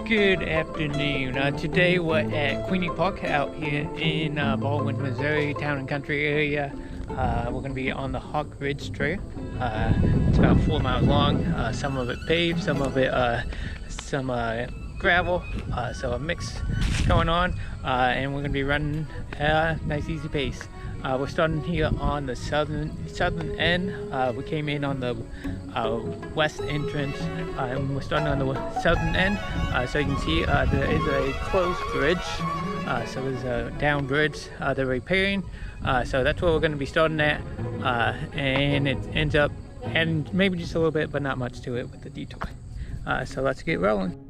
Good afternoon. Today we're at Queeny Park out here in Baldwin, Missouri, town and country area. We're going to be on the Hawk Ridge Trail. It's about 4 miles long. Some of it paved, some of it some gravel. So a mix going on, and we're going to be running a nice easy pace. We're starting here on the southern end. We came in on the west entrance, and we're starting on the southern end. So you can see there is a closed bridge. So there's a down bridge they're repairing. So that's where we're going to be starting at, and it ends up adding maybe just a little bit, but not much to it with the detour. So let's get rolling.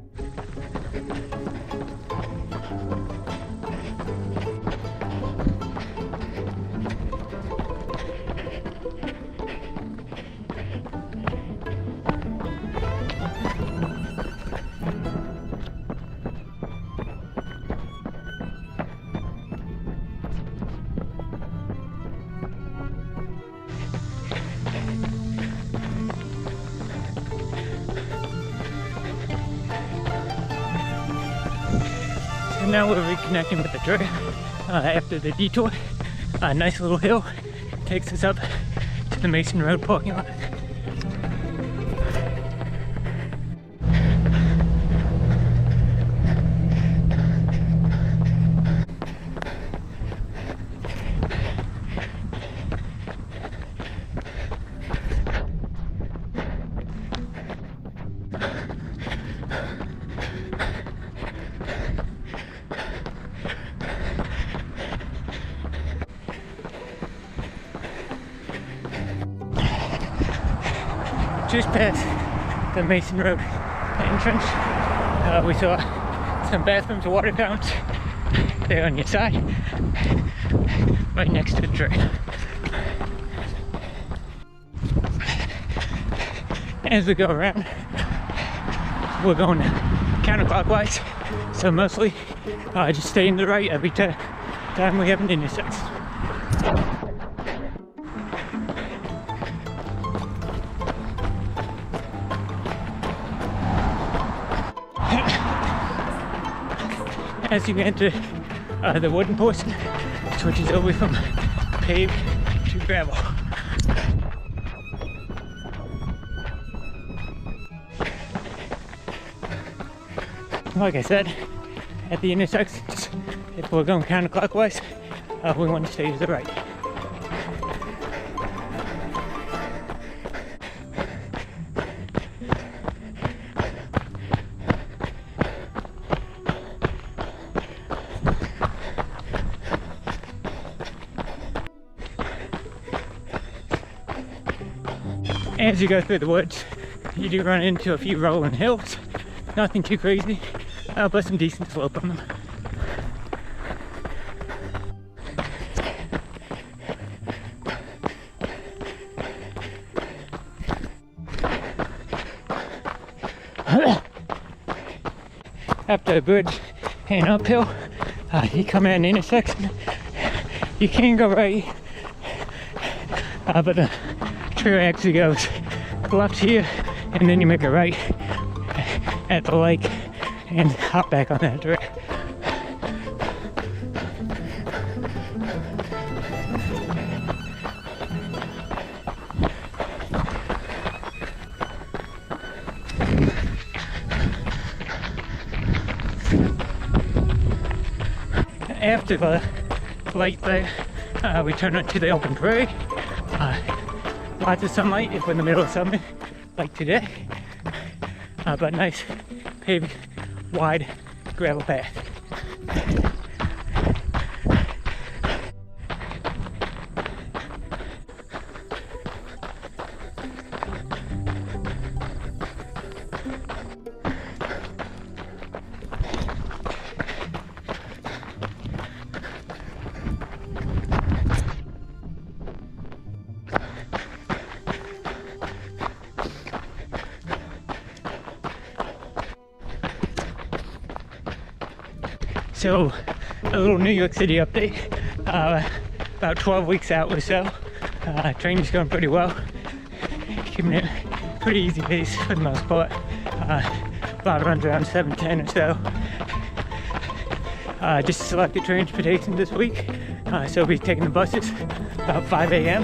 Now we're reconnecting with the trail after the detour. A nice little hill takes us up to the Mason Road parking lot. Just past the Mason Road entrance, we saw some bathrooms and water fountains there on your side, right next to the trail. As we go around, we're going counterclockwise, so mostly just stay in the right every time we have an intersection. As you enter the wooden portion, it switches over from paved to gravel. Like I said, at the intersections, if we're going counterclockwise, we want to stay to the right. As you go through the woods, you do run into a few rolling hills. Nothing too crazy, but some decent slope on them. After the bridge and uphill, you come at an intersection. You can go right, but the trail actually goes left here, and then you make a right at the lake and hop back on that trail. After the light there, we turn into the open prairie. Lots of sunlight if we're in the middle of summer, like today, but nice paved, wide gravel path. So, a little New York City update. About 12 weeks out or so. Training's going pretty well. Keeping it pretty easy pace for the most part. fly runs around 7:10 or so. Just selected transportation this week, so we'll be taking the buses about 5 a.m.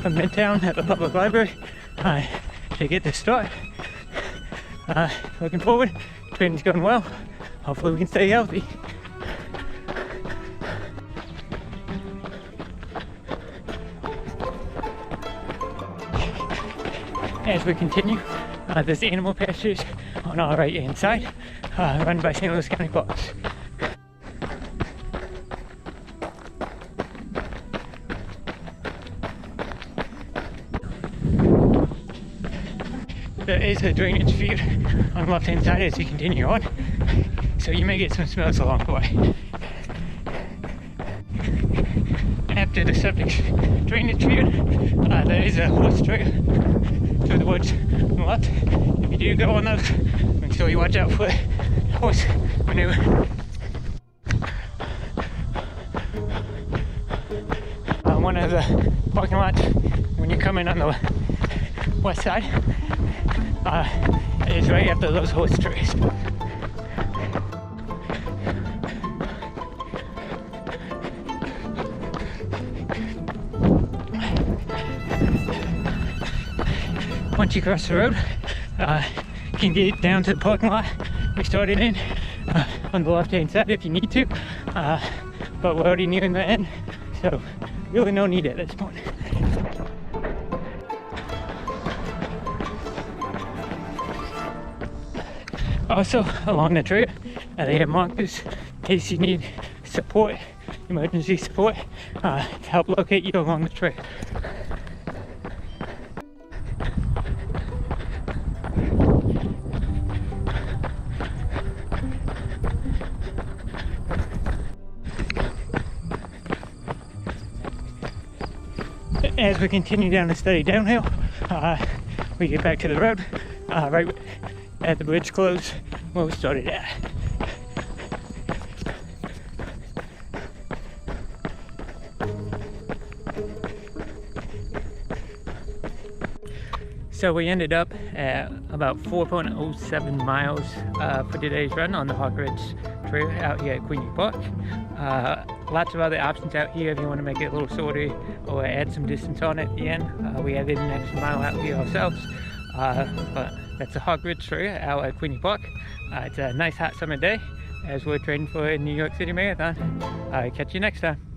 from Midtown at the public library to get this start. Looking forward. Training's going well. Hopefully we can stay healthy. As we continue, there's animal pastures on our right hand side, run by St. Louis County Parks. There is a drainage field on the left hand side as you continue on, so you may get some smells along the way. After the septic drainage field, there is a horse trail through the woods on the left. If you do go on those, make sure you watch out for horse manure. One of the parking lots when you come in on the west side is right after those horse trails. Once you cross the road, you can get down to the parking lot we started in on the left hand side if you need to, but we're already nearing the end, so really no need at this point. Also, along the trail, they have markers in case you need support, emergency support, to help locate you along the trail. As we continue down the steady downhill, we get back to the road, right at the bridge close where we started at. So we ended up at about 4.07 miles for today's run on the Hawk Ridge Trail out here at Queeny Park. Lots of other options out here if you want to make it a little shorter or add some distance on it at the end. We added an extra mile out here ourselves, but that's the Hawk Ridge Trail out at Queeny Park. It's a nice hot summer day as we're training for a New York City Marathon. Catch you next time.